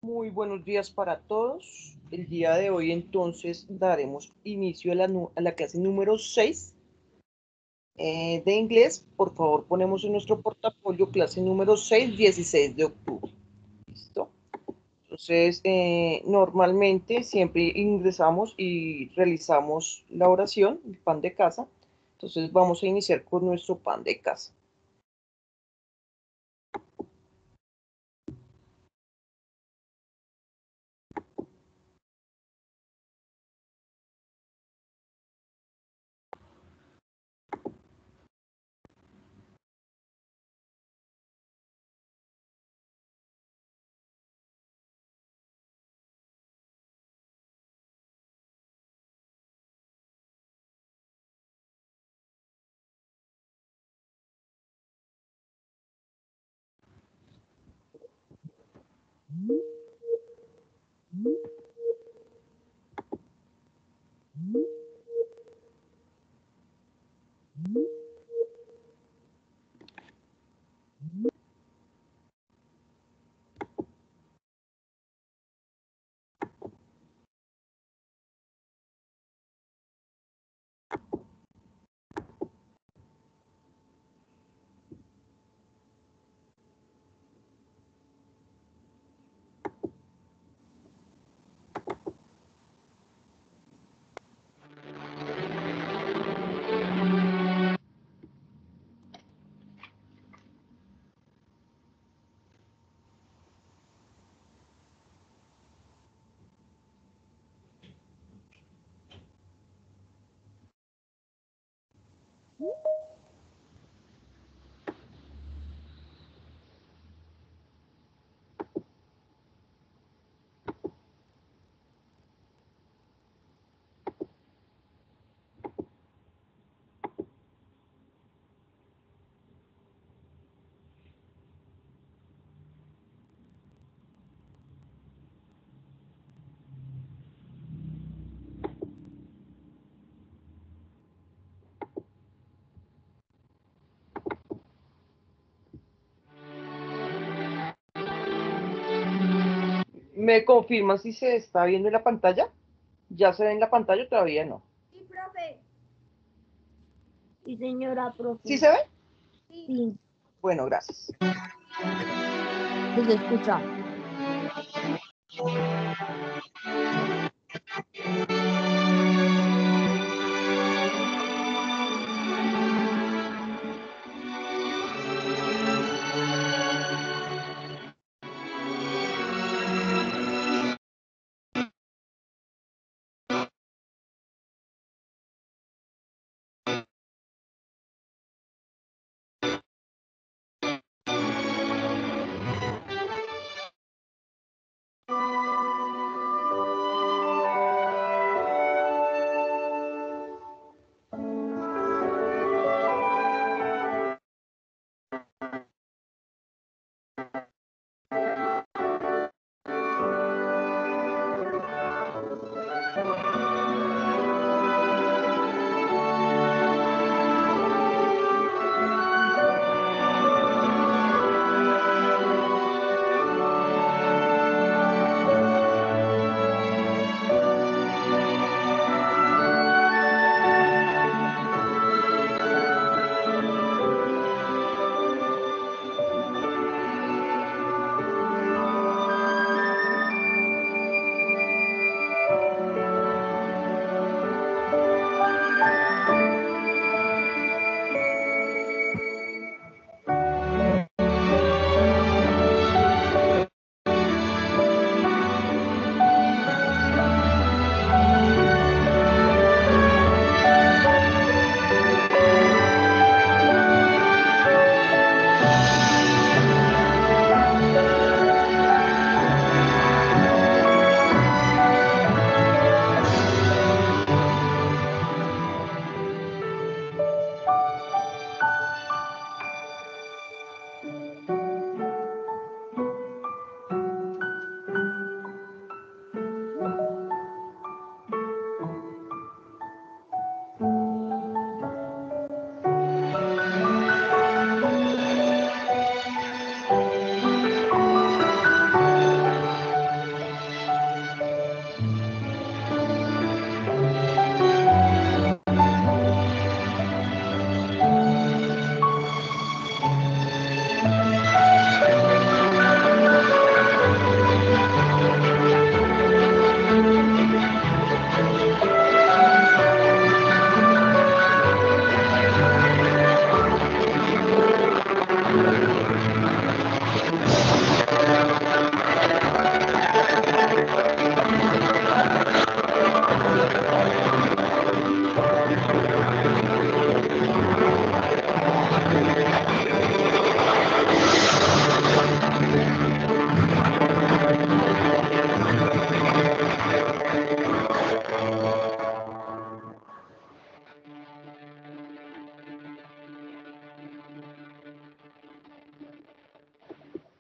Muy buenos días para todos. El día de hoy entonces daremos inicio a la clase número 6 de inglés. Por favor, ponemos en nuestro portafolio clase número 6, 16 de octubre. ¿Listo? Entonces, normalmente siempre ingresamos y realizamos la oración, el pan de casa. Entonces, vamos a iniciar con nuestro pan de casa. ¿Me confirman si se está viendo en la pantalla? ¿Ya se ve en la pantalla o todavía no? Sí, profe. Sí, señora, profe. ¿Sí se ve? Sí. Bueno, gracias. Se escucha.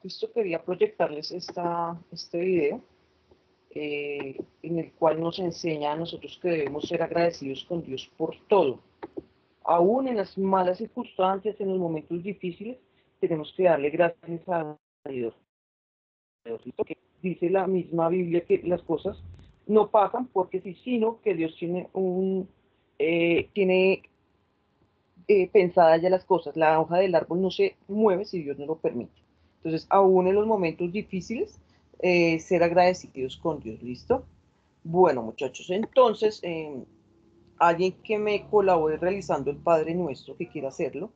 Listo, quería proyectarles este video en el cual nos enseña a nosotros que debemos ser agradecidos con Dios por todo. Aún en las malas circunstancias, en los momentos difíciles, tenemos que darle gracias a Dios. Porque dice la misma Biblia que las cosas no pasan porque sí, sino que Dios tiene pensadas ya las cosas. La hoja del árbol no se mueve si Dios no lo permite. Entonces, aún en los momentos difíciles, ser agradecidos con Dios. ¿Listo? Bueno, muchachos, entonces, alguien que me colabore realizando el Padre Nuestro, que quiera hacerlo.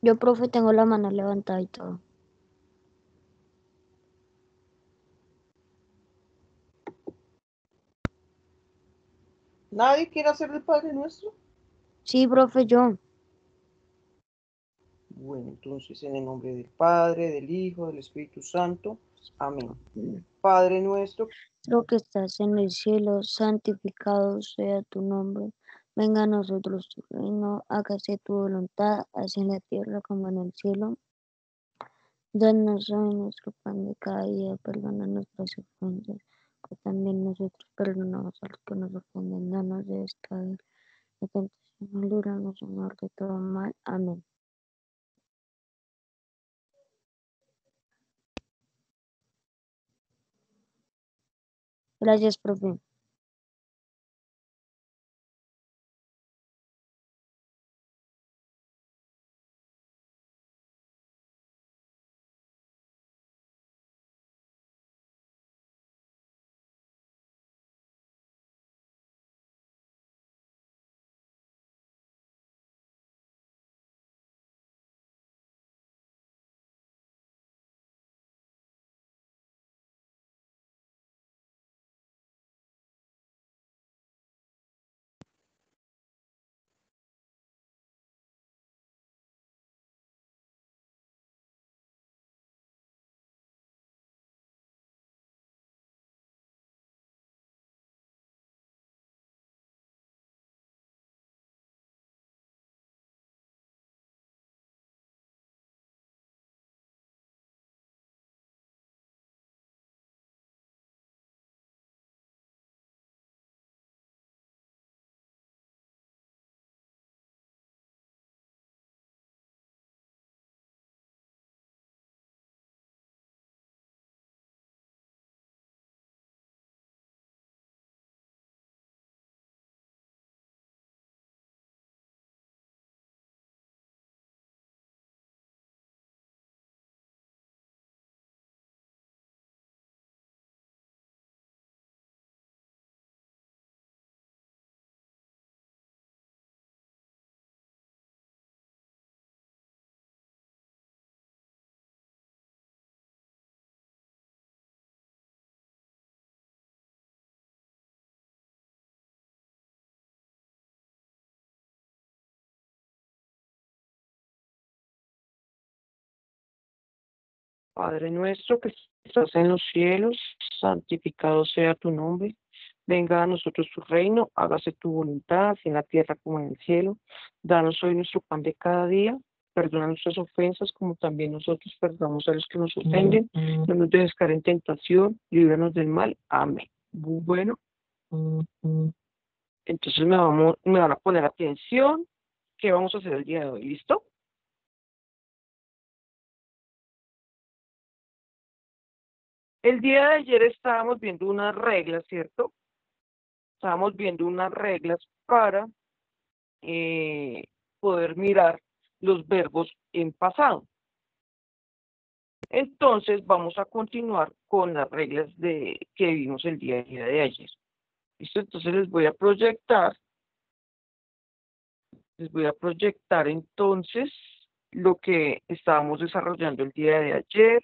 Yo, profe, tengo la mano levantada y todo. ¿Nadie quiere hacer el Padre Nuestro? Sí, profe, yo. Bueno, entonces, en el nombre del Padre, del Hijo, del Espíritu Santo. Amén. Padre nuestro, Lo que estás en el cielo, santificado sea tu nombre. Venga a nosotros tu reino, hágase tu voluntad, así en la tierra como en el cielo. Danos hoy nuestro pan de cada día, perdona nuestras ofensas, que también nosotros perdonamos a los que nos ofenden. No nos dejes caer en tentación, líbranos, Señor, de todo mal. Amén. Gracias, profe. Padre nuestro que estás en los cielos, santificado sea tu nombre. Venga a nosotros tu reino, hágase tu voluntad, así en la tierra como en el cielo. Danos hoy nuestro pan de cada día. Perdona nuestras ofensas, como también nosotros perdonamos a los que nos ofenden. No nos dejes caer en tentación, líbranos del mal. Amén. Bueno, entonces me van a poner atención. ¿Qué vamos a hacer el día de hoy? ¿Listo? El día de ayer estábamos viendo unas reglas, ¿cierto? Estábamos viendo unas reglas para eh, poder mirar los verbos en pasado. Entonces vamos a continuar con las reglas que vimos el día de ayer. ¿Listo? Entonces les voy a proyectar entonces lo que estábamos desarrollando el día de ayer.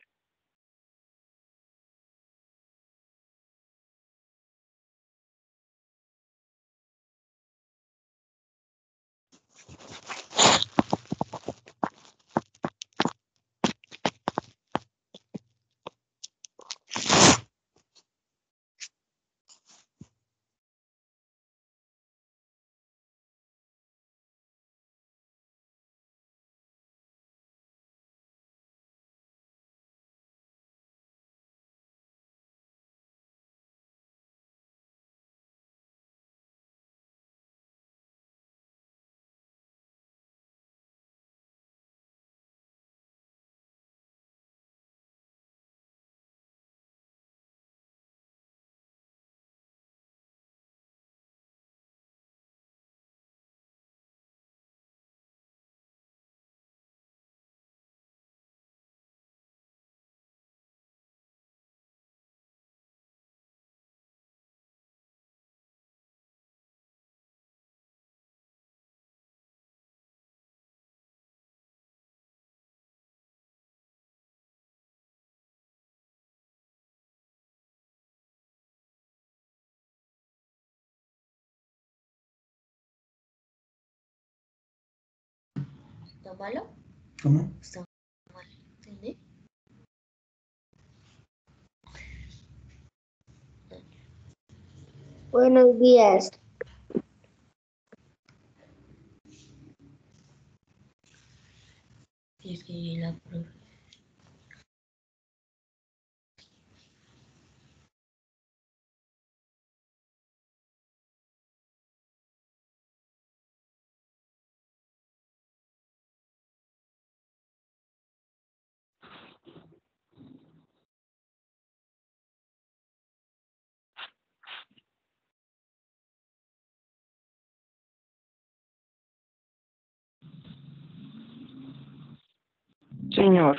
¿Está malo? ¿Cómo? Está mal. ¿Entendés? Buenos días. Y es que la profe. Señor.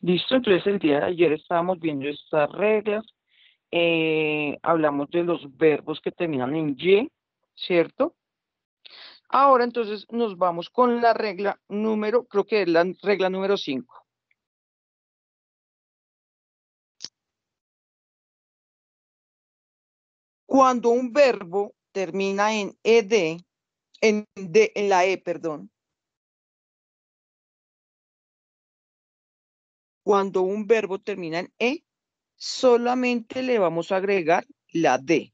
Listo, entonces el día de ayer estábamos viendo estas reglas, hablamos de los verbos que terminan en Y, ¿cierto? Ahora entonces nos vamos con la regla número, creo que es la regla número 5. Cuando un verbo termina en ed, en la perdón. Cuando un verbo termina en solamente le vamos a agregar la d.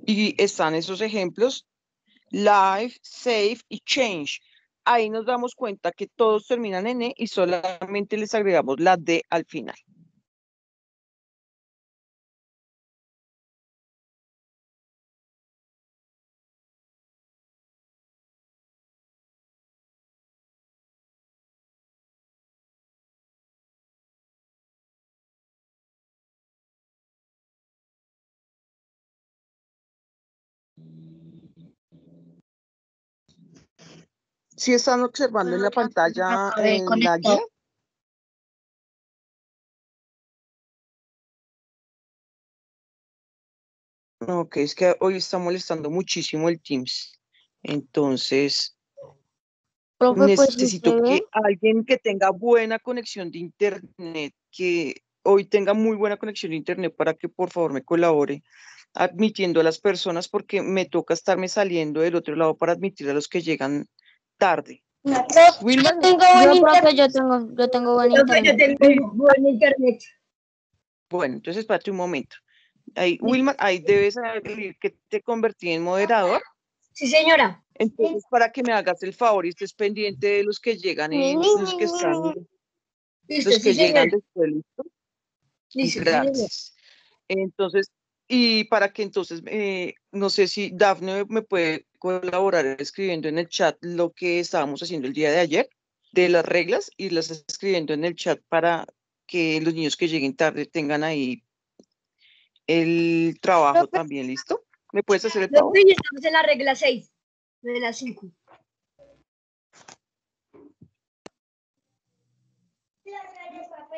Y están esos ejemplos, life, save y change. Ahí nos damos cuenta que todos terminan en y solamente les agregamos la d al final. ¿Sí están observando en la pantalla la Y? Ok, es que hoy está molestando muchísimo el Teams. Entonces, Profe, pues si necesito se ve, que alguien que tenga buena conexión de internet, que hoy tenga muy buena conexión de internet para que por favor me colabore admitiendo a las personas porque me toca estarme saliendo del otro lado para admitir a los que llegan tarde. Wilmar, profe, yo tengo buen internet. Yo tengo buen internet. bueno, entonces espérate un momento. Ahí, Wilmar, ahí debes saber que te convertí en moderador. Sí, señora. Entonces, para que me hagas el favor y estés pendiente de los que llegan y los que están, Listo, los sí, que llegan señora. después, ¿listo? Listo, sí, señora. Gracias. Entonces, y para que entonces, no sé si Dafne me puede colaborar escribiendo en el chat lo que estábamos haciendo el día de ayer, de las reglas, y las escribiendo en el chat para que los niños que lleguen tarde tengan ahí el trabajo también, ¿listo? ¿Me puedes hacer el favor? Profe, ya estamos en la regla 6 de las 5.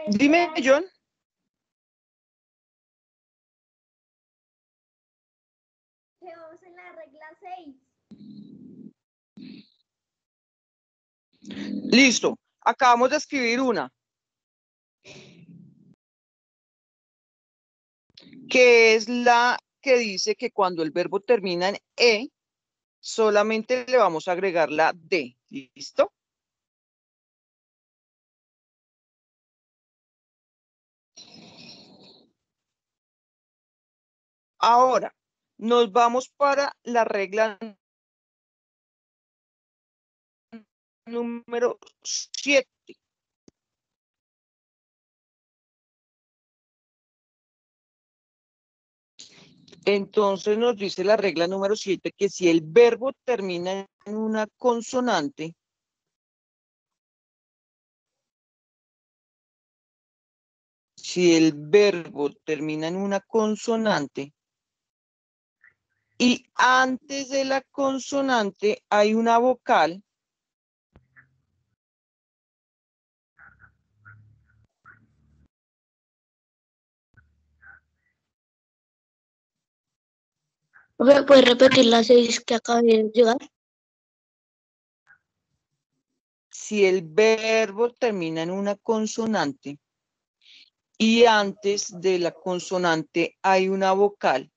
Dime, John. Quedamos en la regla 6. Listo. Acabamos de escribir una. Que es la que dice que cuando el verbo termina en solamente le vamos a agregar la D. ¿Listo? Ahora, nos vamos para la regla número 7. Entonces nos dice la regla número 7 que si el verbo termina en una consonante, y antes de la consonante hay una vocal, ¿Puedes repetir las 6 que acabé de llegar? si el verbo termina en una consonante y antes de la consonante hay una vocal,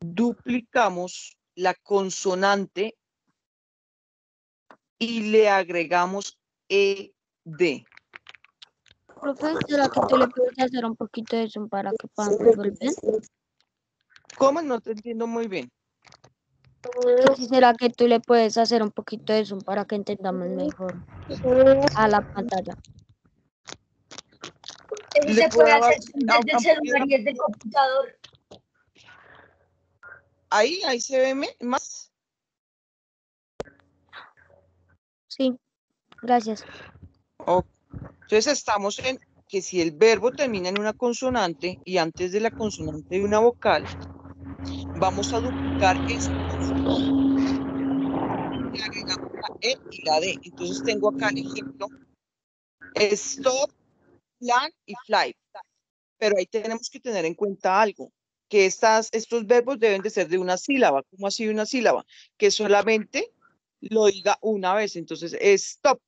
duplicamos la consonante y le agregamos ed. Profe, ¿será que tú le puedes hacer un poquito de zoom para que podamos ver bien? ¿Cómo? No te entiendo muy bien. Que si será que tú le puedes hacer un poquito de zoom para que entendamos mejor a la pantalla. Eso Le se puedo puede hacer dar desde el celular y desde el computador. ahí se ve más. Sí, gracias. Ok. Entonces estamos en que si el verbo termina en una consonante y antes de la consonante hay una vocal, vamos a duplicar esa consonante y agregamos la E y la D. Entonces tengo acá el ejemplo: stop, plan y fly. Pero ahí tenemos que tener en cuenta algo, que estos verbos deben de ser de una sílaba. ¿Cómo así una sílaba? Que solamente lo diga una vez. Entonces, stop,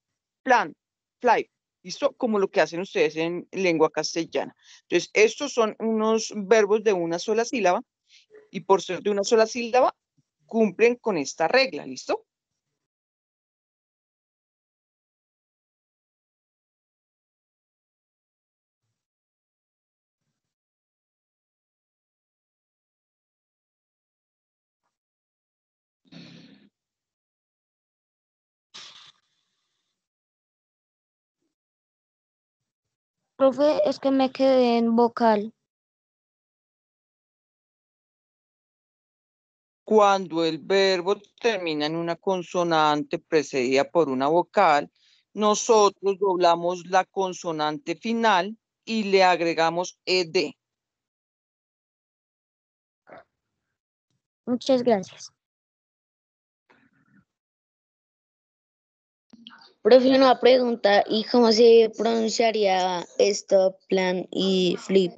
plan, fly. ¿Listo? Como lo que hacen ustedes en lengua castellana. Entonces, estos son unos verbos de una sola sílaba y por ser de una sola sílaba, cumplen con esta regla. ¿Listo? Profe, es que me quedé en vocal. Cuando el verbo termina en una consonante precedida por una vocal, nosotros doblamos la consonante final y le agregamos ed. Muchas gracias. Profe, una pregunta, ¿y cómo se pronunciaría stop, plan y flip?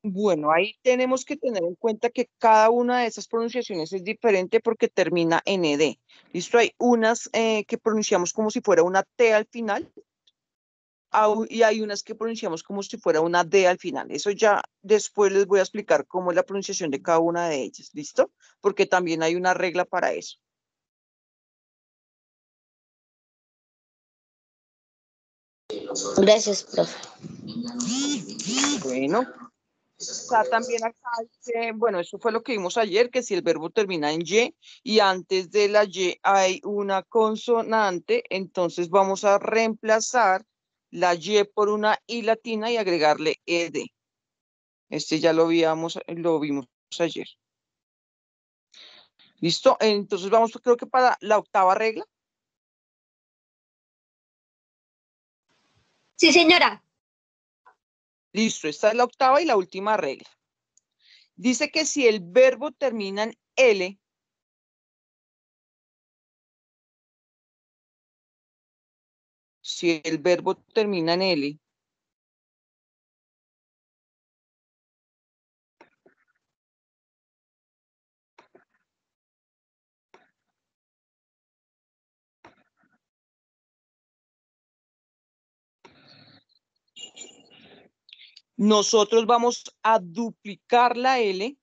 Bueno, ahí tenemos que tener en cuenta que cada una de esas pronunciaciones es diferente porque termina en ed. ¿Listo? Hay unas que pronunciamos como si fuera una T al final y hay unas que pronunciamos como si fuera una D al final. Eso ya después les voy a explicar cómo es la pronunciación de cada una de ellas. ¿Listo? Porque también hay una regla para eso. Gracias, profe. Bueno, está también acá dice, bueno, eso fue lo que vimos ayer, que si el verbo termina en y antes de la Y hay una consonante, entonces vamos a reemplazar la Y por una I latina y agregarle ed. Este ya lo vimos ayer. ¿Listo? Entonces vamos, creo que para la octava regla. Sí, señora. Listo, esta es la octava y la última regla. Dice que si el verbo termina en L, si el verbo termina en L, nosotros vamos a duplicar la L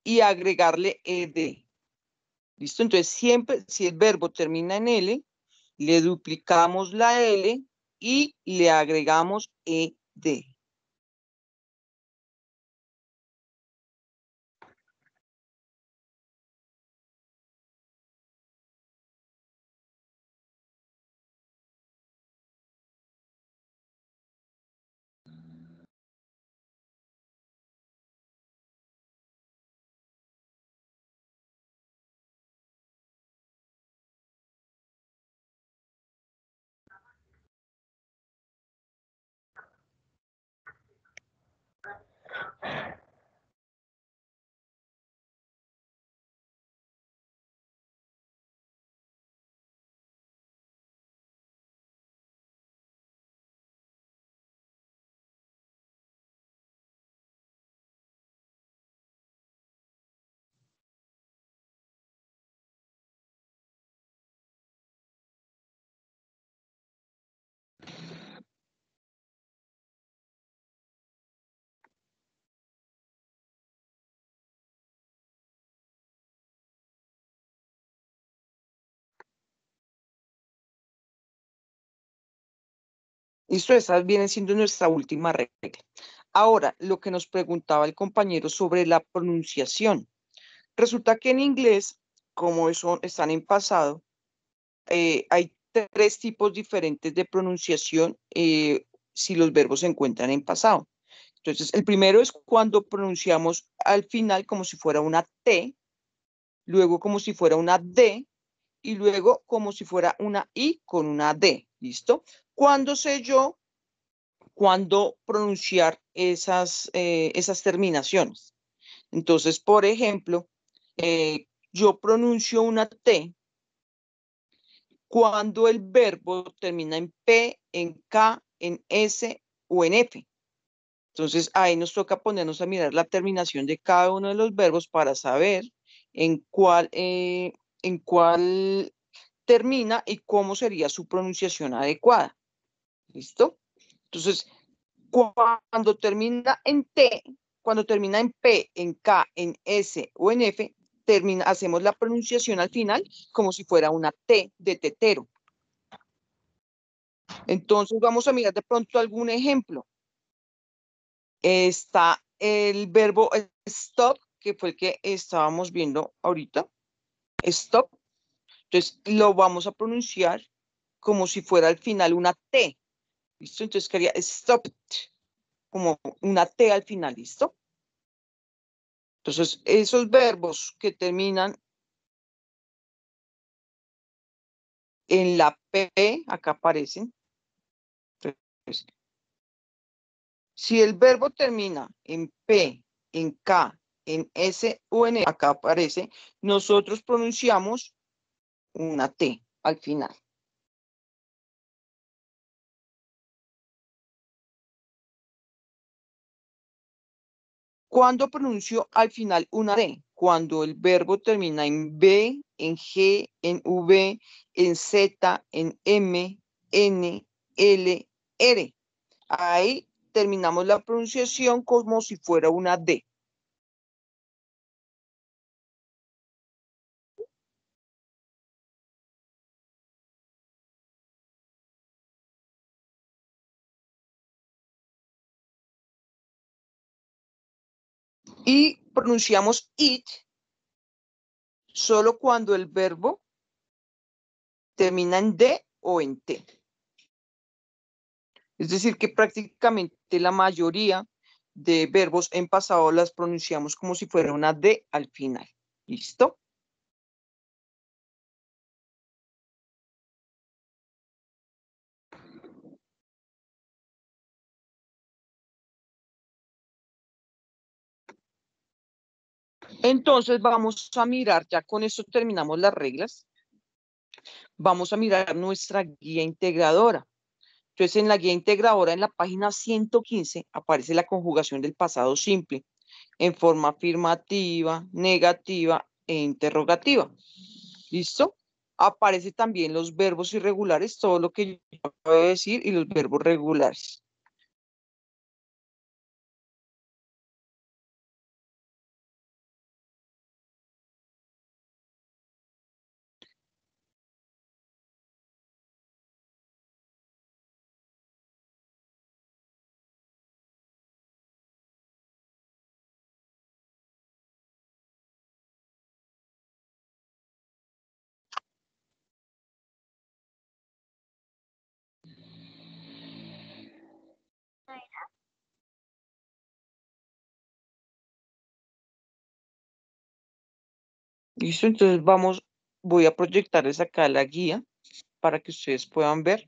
y agregarle ed. ¿Listo? Entonces, siempre, si el verbo termina en L, le duplicamos la L y le agregamos ed. Listo, esa viene siendo nuestra última regla. Ahora, lo que nos preguntaba el compañero sobre la pronunciación. Resulta que en inglés, como eso están en pasado, hay 3 tipos diferentes de pronunciación si los verbos se encuentran en pasado. Entonces, el primero es cuando pronunciamos al final como si fuera una T, luego como si fuera una D y luego como si fuera una I con una D. ¿Listo? ¿Cuándo sé yo cuándo pronunciar esas terminaciones? Entonces, por ejemplo, yo pronuncio una T cuando el verbo termina en P, en K, en S o en F. Entonces, ahí nos toca ponernos a mirar la terminación de cada uno de los verbos para saber en cuál termina y cómo sería su pronunciación adecuada. ¿Listo? Entonces, cuando termina en T, cuando termina en P, en K, en S o en F, hacemos la pronunciación al final como si fuera una T de tetero. Entonces vamos a mirar de pronto algún ejemplo. Está el verbo stop, que fue el que estábamos viendo ahorita. Stop. Entonces lo vamos a pronunciar como si fuera al final una T. ¿Listo? Entonces quería stop, como una T al final. ¿Listo? Entonces esos verbos que terminan en la P, acá aparecen. Entonces, si el verbo termina en P, en K, en S o en E, acá aparece, nosotros pronunciamos una T al final. ¿Cuándo pronuncio al final una D? Cuando el verbo termina en B, en G, en V, en Z, en M, N, L, R. Ahí terminamos la pronunciación como si fuera una D. Y pronunciamos it solo cuando el verbo termina en D o en T. Es decir, que prácticamente la mayoría de verbos en pasado las pronunciamos como si fuera una D al final. ¿Listo? Entonces vamos a mirar, ya con esto terminamos las reglas, vamos a mirar nuestra guía integradora. Entonces en la guía integradora, en la página 115, aparece la conjugación del pasado simple en forma afirmativa, negativa e interrogativa. ¿Listo? Aparece también los verbos irregulares, todo lo que yo acabo de decir, y los verbos regulares. Listo, entonces voy a proyectarles acá la guía para que ustedes puedan ver.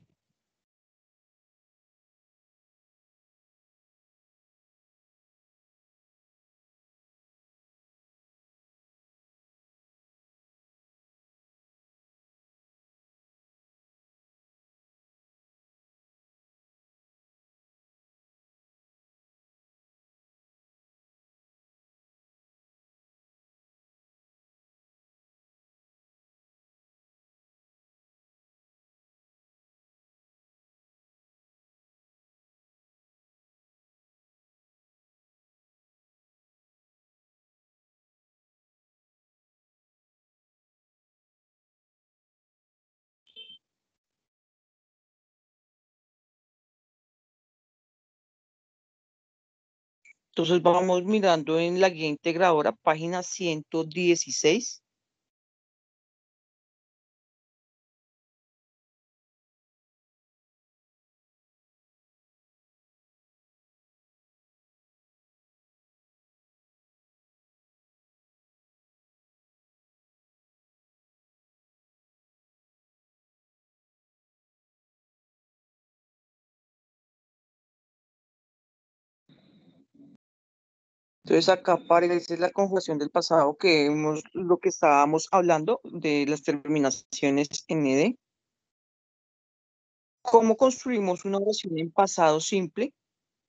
Entonces vamos mirando en la guía integradora, página 116. Entonces acá aparece la conjugación del pasado lo que estábamos hablando de las terminaciones ND. ¿Cómo construimos una oración en pasado simple?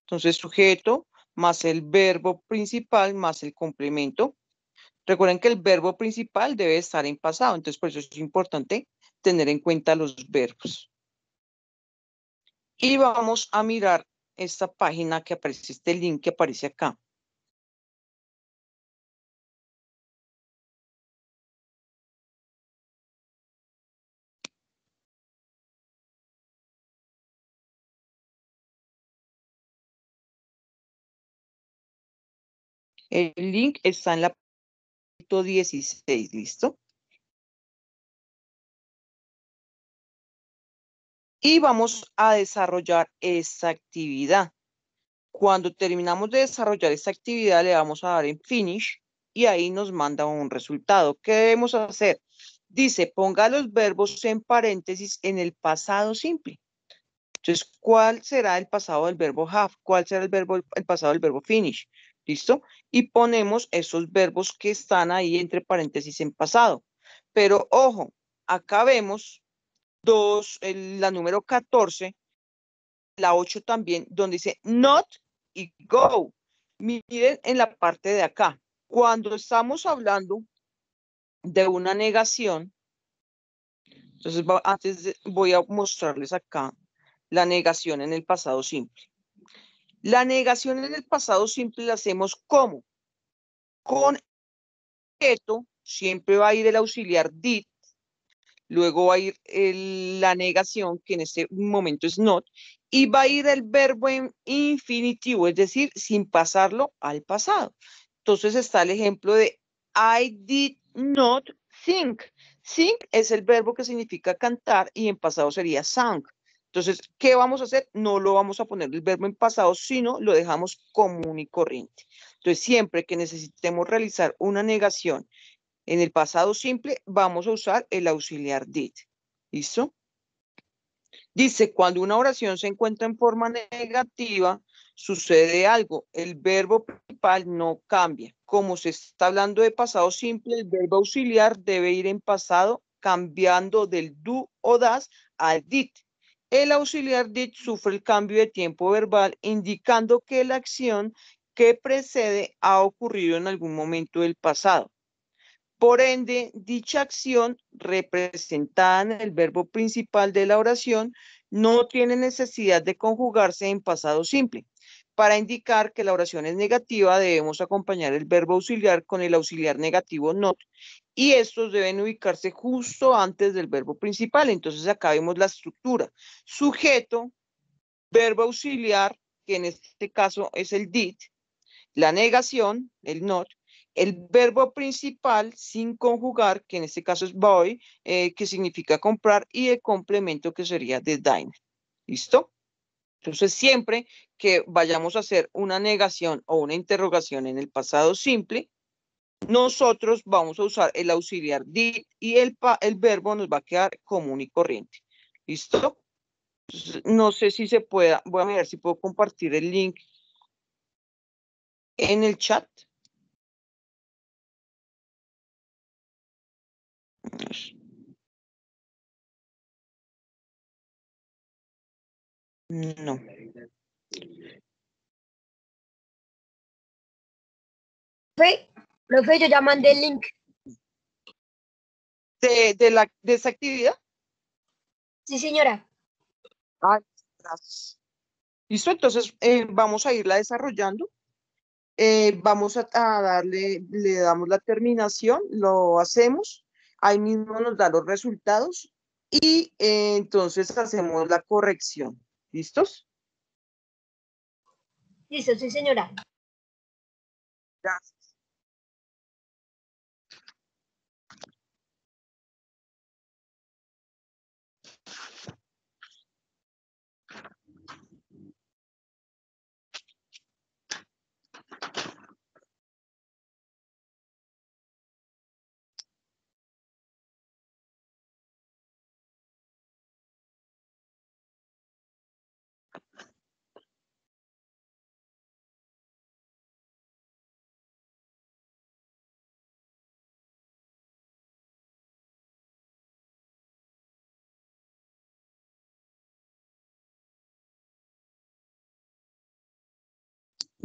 Entonces sujeto más el verbo principal más el complemento. Recuerden que el verbo principal debe estar en pasado, entonces por eso es importante tener en cuenta los verbos. Y vamos a mirar esta página que aparece, este link que aparece acá. El link está en la 16, ¿listo? Y vamos a desarrollar esta actividad. Cuando terminamos de desarrollar esta actividad, le vamos a dar en Finish y ahí nos manda un resultado. ¿Qué debemos hacer? Dice, ponga los verbos en paréntesis en el pasado simple. Entonces, ¿cuál será el pasado del verbo have? ¿Cuál será el pasado del verbo finish? ¿Listo? Y ponemos esos verbos que están ahí entre paréntesis en pasado. Pero ojo, acá vemos la número 14, la 8 también, donde dice not y go. Miren en la parte de acá. Cuando estamos hablando de una negación, entonces voy a mostrarles acá la negación en el pasado simple. La negación en el pasado simple la hacemos ¿cómo? Con esto siempre va a ir el auxiliar did, luego va a ir la negación, que en este momento es not, y va a ir el verbo en infinitivo, es decir, sin pasarlo al pasado. Entonces está el ejemplo de I did not think. Think es el verbo que significa cantar y en pasado sería sang. Entonces, ¿qué vamos a hacer? No lo vamos a poner el verbo en pasado, sino lo dejamos común y corriente. Entonces, siempre que necesitemos realizar una negación en el pasado simple, vamos a usar el auxiliar did. ¿Listo? Dice, cuando una oración se encuentra en forma negativa, sucede algo. El verbo principal no cambia. Como se está hablando de pasado simple, el verbo auxiliar debe ir en pasado, cambiando del do o das al did. El auxiliar did sufre el cambio de tiempo verbal, indicando que la acción que precede ha ocurrido en algún momento del pasado. Por ende, dicha acción representada en el verbo principal de la oración no tiene necesidad de conjugarse en pasado simple. Para indicar que la oración es negativa, debemos acompañar el verbo auxiliar con el auxiliar negativo not, y estos deben ubicarse justo antes del verbo principal. Entonces acá vemos la estructura. Sujeto, verbo auxiliar, que en este caso es el did, la negación, el not, el verbo principal sin conjugar, que en este caso es buy, que significa comprar, y el complemento que sería the diner. ¿Listo? Entonces, siempre que vayamos a hacer una negación o una interrogación en el pasado simple, nosotros vamos a usar el auxiliar did y el verbo nos va a quedar común y corriente. ¿Listo? Entonces, no sé si se pueda, voy a mirar si puedo compartir el link en el chat. No. Profe, yo ya mandé el link. ¿De esa actividad? Sí, señora. Ay, gracias. Listo, entonces vamos a irla desarrollando. Vamos a darle, le damos la terminación, lo hacemos, ahí mismo nos da los resultados y entonces hacemos la corrección. ¿Listos? Listo, sí, señora. Gracias.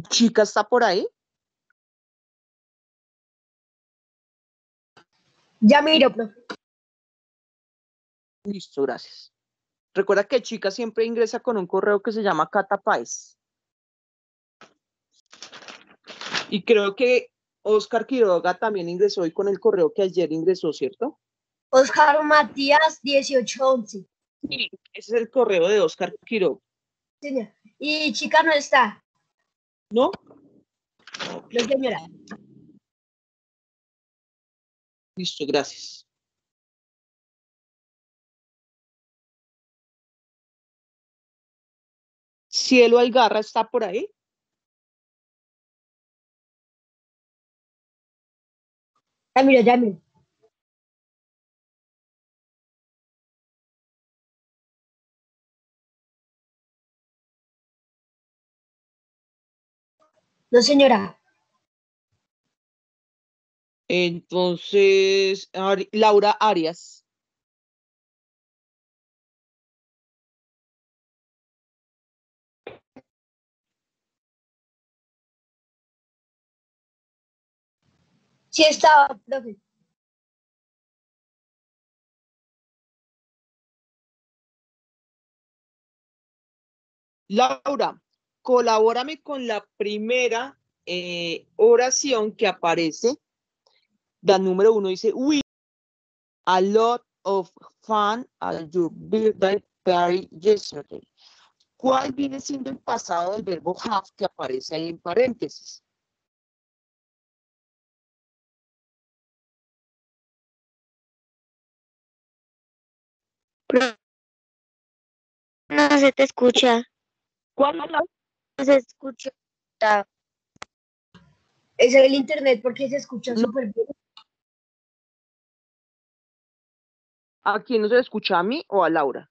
Chica, ¿está por ahí? Ya miro, profe. Listo, gracias. Recuerda que Chica siempre ingresa con un correo que se llama Catapáez. Y creo que Oscar Quiroga también ingresó hoy con el correo que ayer ingresó, ¿cierto? Oscar Matías 1811. Sí, ese es el correo de Oscar Quiroga. Señor. Y chica no está. ¿No? No, señora. Listo, gracias. Cielo Algarra está por ahí. Ya miro, ya miro. No, señora. Entonces, Laura Arias. Sí estaba, profe. Laura, colabórame con la primera oración que aparece. La número 1 dice, we a lot of fun at your birthday party yesterday. ¿Cuál viene siendo el pasado del verbo have que aparece ahí en paréntesis? No se te escucha, ¿Cuál es la? no se escucha. Ese es el internet porque se escucha No, súper bien. ¿a quién no se le escucha? ¿A mí o a Laura?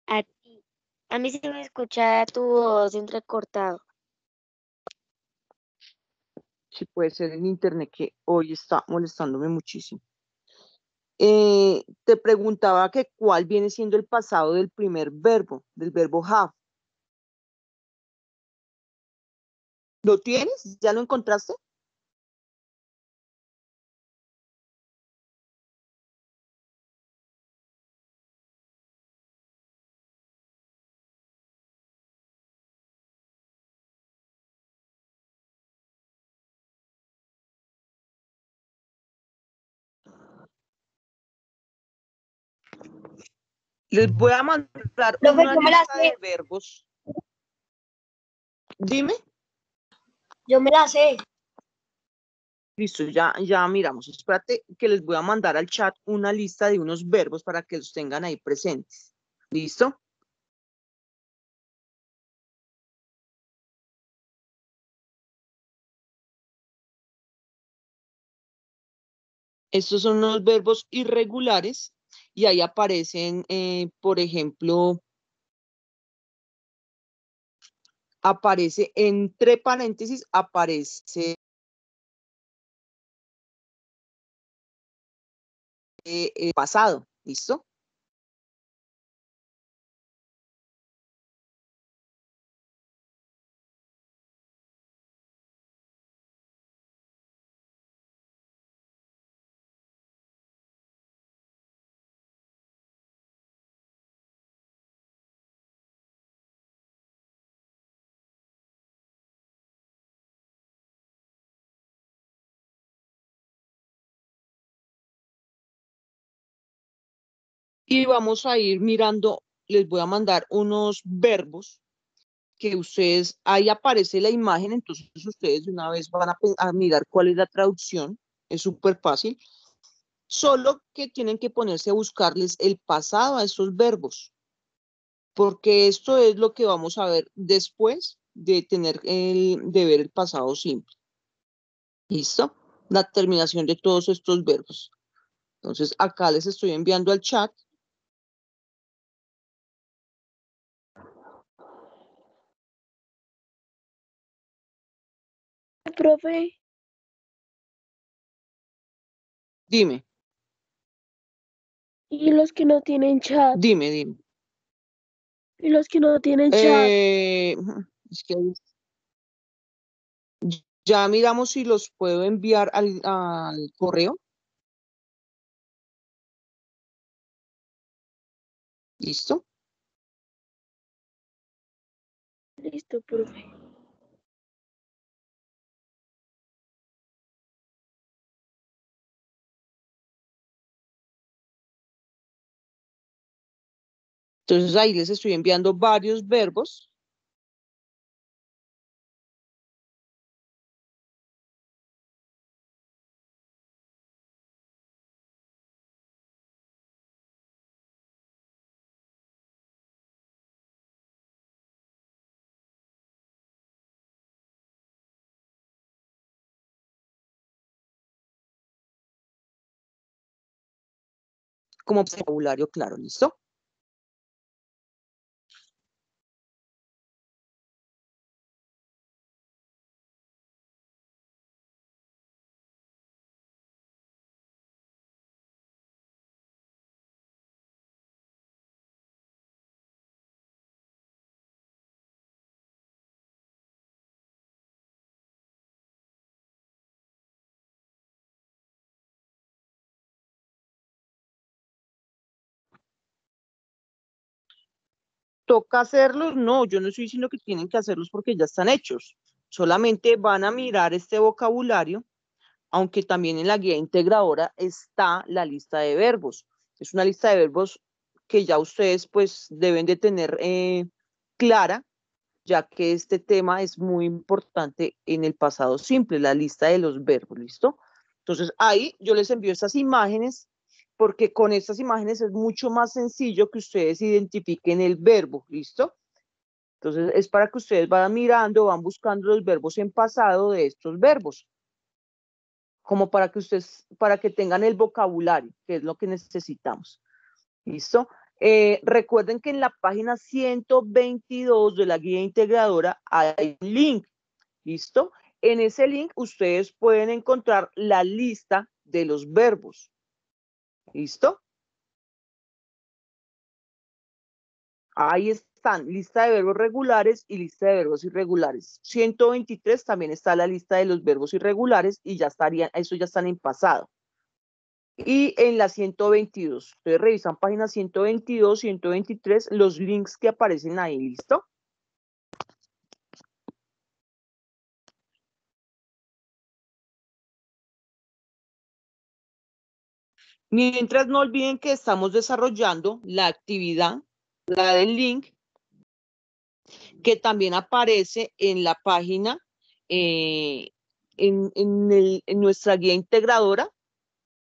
A ti. A mí se me escucha tu voz entrecortado. Sí, puede ser el internet que hoy está molestándome muchísimo. Te preguntaba que cuál viene siendo el pasado del primer verbo, del verbo have. ¿Lo tienes? ¿Ya lo encontraste? Les voy a mandar Profe, una yo me la lista de sé. verbos. Dime. Yo me la sé. Listo, ya miramos. Espérate que les voy a mandar al chat una lista de unos verbos para que los tengan ahí presentes. ¿Listo? Estos son los verbos irregulares y ahí aparecen, por ejemplo, aparece entre paréntesis, aparece pasado, ¿listo? Y vamos a ir mirando, les voy a mandar unos verbos que ustedes, ahí aparece la imagen, entonces ustedes de una vez van a mirar cuál es la traducción, es súper fácil, solo que tienen que ponerse a buscarles el pasado a esos verbos, porque esto es lo que vamos a ver después de de ver el pasado simple. ¿Listo? La terminación de todos estos verbos. Entonces, acá les estoy enviando al chat. Profe, Dime, y los que no tienen chat, dime. y los que no tienen chat, Es que ya miramos si los puedo enviar al correo. ¿Listo? listo, profe. Entonces ahí les estoy enviando varios verbos. Como vocabulario, claro, ¿listo? ¿Toca hacerlos? No, yo no estoy diciendo que tienen que hacerlos porque ya están hechos. Solamente van a mirar este vocabulario, aunque también en la guía integradora está la lista de verbos. Es una lista de verbos que ya ustedes pues deben de tener clara, ya que este tema es muy importante en el pasado simple, la lista de los verbos, ¿listo? Entonces ahí yo les envío estas imágenes porque con estas imágenes es mucho más sencillo que ustedes identifiquen el verbo, ¿listo? Entonces es para que ustedes vayan mirando, van buscando los verbos en pasado de estos verbos, como para que ustedes, para que tengan el vocabulario, que es lo que necesitamos. ¿Listo? Recuerden que en la página 122 de la guía integradora hay un link. ¿Listo? En ese link ustedes pueden encontrar la lista de los verbos. ¿Listo? Ahí están, lista de verbos regulares y lista de verbos irregulares. 123 también está la lista de los verbos irregulares y ya estarían, eso ya están en pasado. Y en la 122, ustedes revisan páginas 122, 123, los links que aparecen ahí, ¿listo? Mientras no olviden que estamos desarrollando la actividad, la del link, que también aparece en la página, en nuestra guía integradora.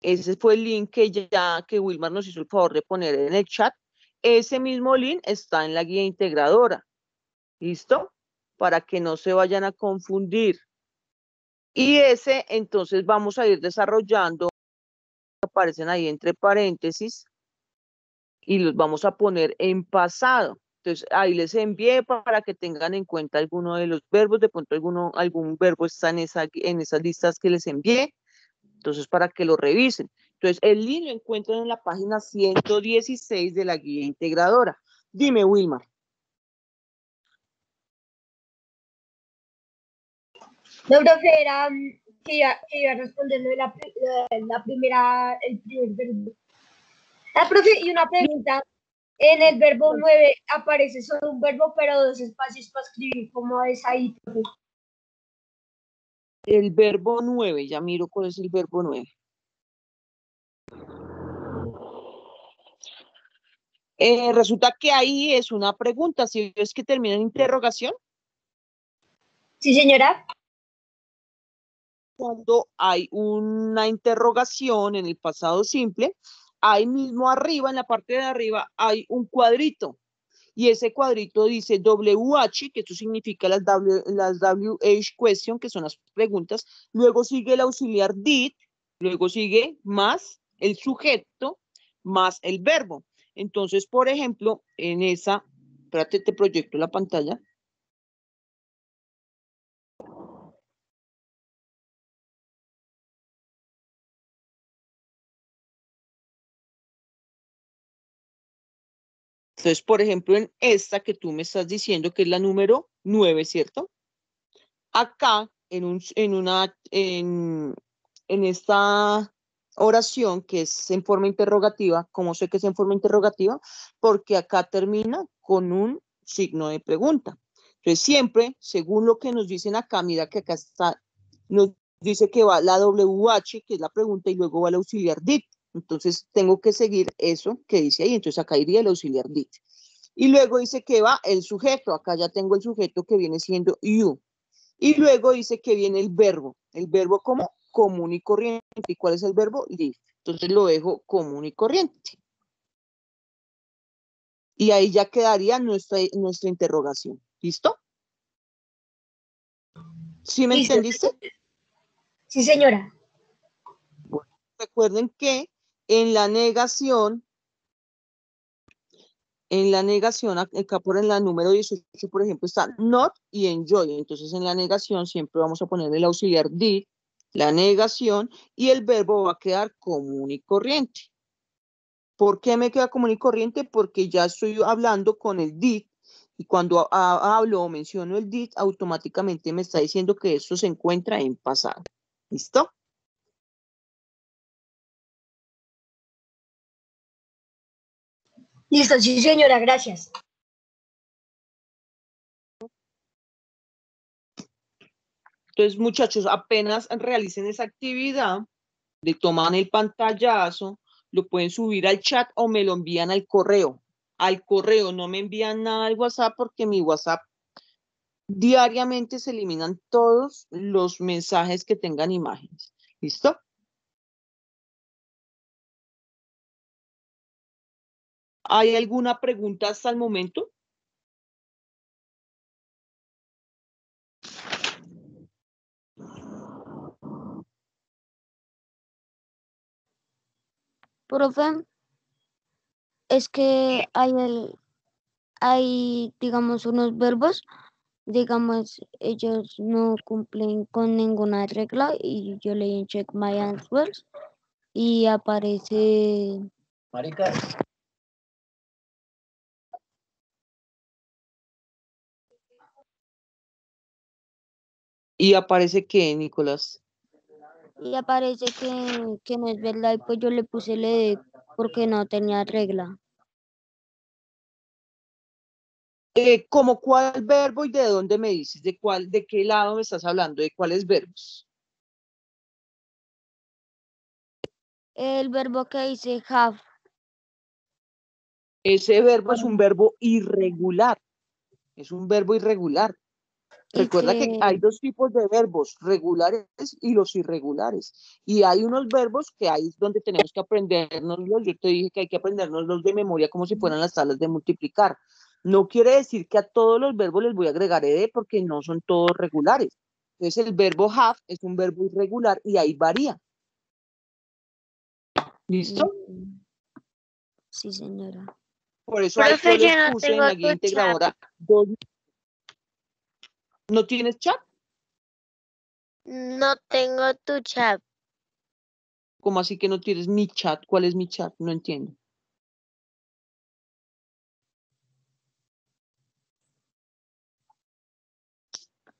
Ese fue el link que Wilmar nos hizo el favor de poner en el chat. Ese mismo link está en la guía integradora. ¿Listo? Para que no se vayan a confundir. Y ese, entonces, vamos a ir desarrollando aparecen ahí entre paréntesis y los vamos a poner en pasado. Entonces, ahí les envié para que tengan en cuenta alguno de los verbos, de pronto algún verbo está en esas listas que les envié, entonces para que lo revisen. Entonces, el link lo encuentran en la página 116 de la guía integradora. Dime, Wilmar. No, profe, era que iba a responder lo de la primera, el primer verbo. Ah, profe, y una pregunta. En el verbo 9 aparece solo un verbo, pero dos espacios para escribir. ¿Cómo es ahí, profe? El verbo 9, ya miro cuál es el verbo 9. Resulta que ahí es una pregunta, si ves que termina en interrogación. Sí, señora. Cuando hay una interrogación en el pasado simple, ahí mismo arriba, en la parte de arriba, hay un cuadrito. Y ese cuadrito dice WH, que esto significa las WH question, que son las preguntas. Luego sigue el auxiliar did, luego sigue más el sujeto, más el verbo. Entonces, por ejemplo, en esa, espérate, te proyecto la pantalla. Entonces, por ejemplo, en esta que tú me estás diciendo que es la número 9, ¿cierto? Acá, en esta oración que es en forma interrogativa, ¿cómo sé que es en forma interrogativa? Porque acá termina con un signo de pregunta. Entonces, siempre, según lo que nos dicen acá, mira que acá está, nos dice que va la WH, que es la pregunta, y luego va el auxiliar did. Entonces, tengo que seguir eso que dice ahí. Entonces, acá iría el auxiliar did. Y luego dice que va el sujeto. Acá ya tengo el sujeto que viene siendo you. Y luego dice que viene el verbo. El verbo como común y corriente. ¿Y cuál es el verbo? Live. Entonces lo dejo común y corriente. Y ahí ya quedaría nuestra interrogación. ¿Listo? ¿Sí me Listo. entendiste? Sí, señora. Bueno, recuerden que en la negación, acá por en la número 18, por ejemplo, está not y enjoy. Entonces en la negación siempre vamos a poner el auxiliar did, la negación, y el verbo va a quedar común y corriente. ¿Por qué me queda común y corriente? Porque ya estoy hablando con el did, y cuando hablo o menciono el did, automáticamente me está diciendo que esto se encuentra en pasado. ¿Listo? Listo, sí, señora, gracias. Entonces, muchachos, apenas realicen esa actividad, le toman el pantallazo, lo pueden subir al chat o me lo envían al correo. Al correo, no me envían nada al WhatsApp porque mi WhatsApp diariamente se eliminan todos los mensajes que tengan imágenes. ¿Listo? ¿Hay alguna pregunta hasta el momento? Profe, es que hay, digamos, unos verbos, digamos, ellos no cumplen con ninguna regla y yo le doy check my answers y aparece, Marica, Y aparece que, Nicolás. que no es verdad y pues yo le puse le porque no tenía regla. ¿Cómo cuál verbo y de dónde me dices? ¿De qué lado me estás hablando? ¿De cuáles verbos? El verbo que dice have. Ese verbo es un verbo irregular. Es un verbo irregular. Y Recuerda que hay dos tipos de verbos, regulares y los irregulares. Y hay unos verbos que ahí es donde tenemos que aprendernoslos. Yo te dije que hay que aprendernoslos de memoria como si fueran las tablas de multiplicar. No quiere decir que a todos los verbos les voy a agregar ed porque no son todos regulares. Entonces el verbo have es un verbo irregular y ahí varía. ¿Listo? Sí, señora. Por eso ahí yo Profe, yo les no puse en tengo la guía tu chat. integradora 2. ¿No tienes chat? No tengo tu chat. ¿Cómo así que no tienes mi chat? ¿Cuál es mi chat? No entiendo.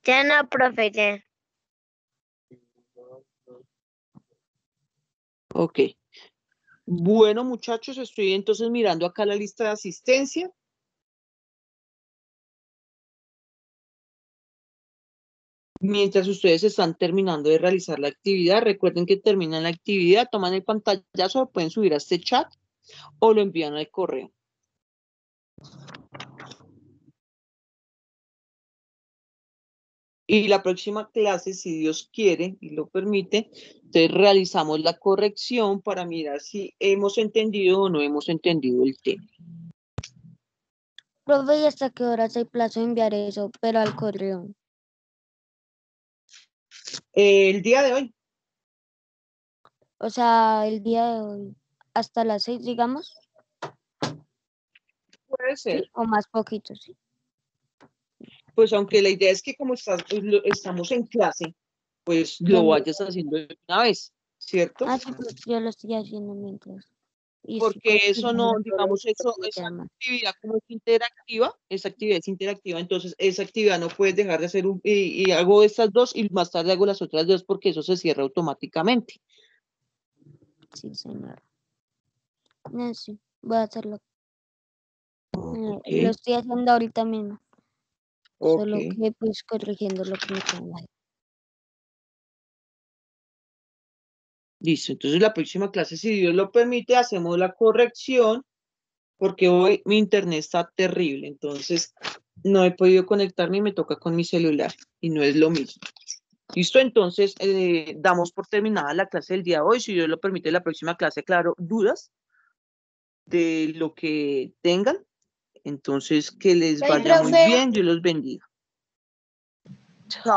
Ya no, profe, ya. Ok. Bueno, muchachos, estoy entonces mirando acá la lista de asistencia. Mientras ustedes están terminando de realizar la actividad, recuerden que terminan la actividad, toman el pantallazo, lo pueden subir a este chat o lo envían al correo. Y la próxima clase, si Dios quiere y lo permite, entonces realizamos la corrección para mirar si hemos entendido o no hemos entendido el tema. Profe, ¿y hasta qué horas hay plazo de enviar eso, pero al correo? El día de hoy, O sea, el día de hoy, hasta las 6, digamos, puede ser, ¿sí? O más poquito, ¿sí? pues aunque la idea es que como estamos en clase, pues Ya lo me- vayas haciendo de una vez, ¿cierto? Ah, sí, pues yo lo estoy haciendo mientras. Y estoy Porque eso no, corrigiendo todo lo digamos, que eso, me esa llama. actividad como es interactiva, esa actividad es interactiva, entonces esa actividad no puedes dejar de hacer y hago estas dos y más tarde hago las otras dos porque eso se cierra automáticamente. Sí, señora. No, sí, voy a hacerlo. Ok, Lo estoy haciendo ahorita mismo. Solo ok. que pues corrigiendo lo que me queda. Listo, entonces la próxima clase, si Dios lo permite, hacemos la corrección porque hoy mi internet está terrible, entonces no he podido conectarme y me toca con mi celular y no es lo mismo. Listo, entonces damos por terminada la clase del día de hoy. Si Dios lo permite, la próxima clase, claro, dudas de lo que tengan. Entonces, que les Bye, vaya muy profe. bien, Dios los bendiga. Chao.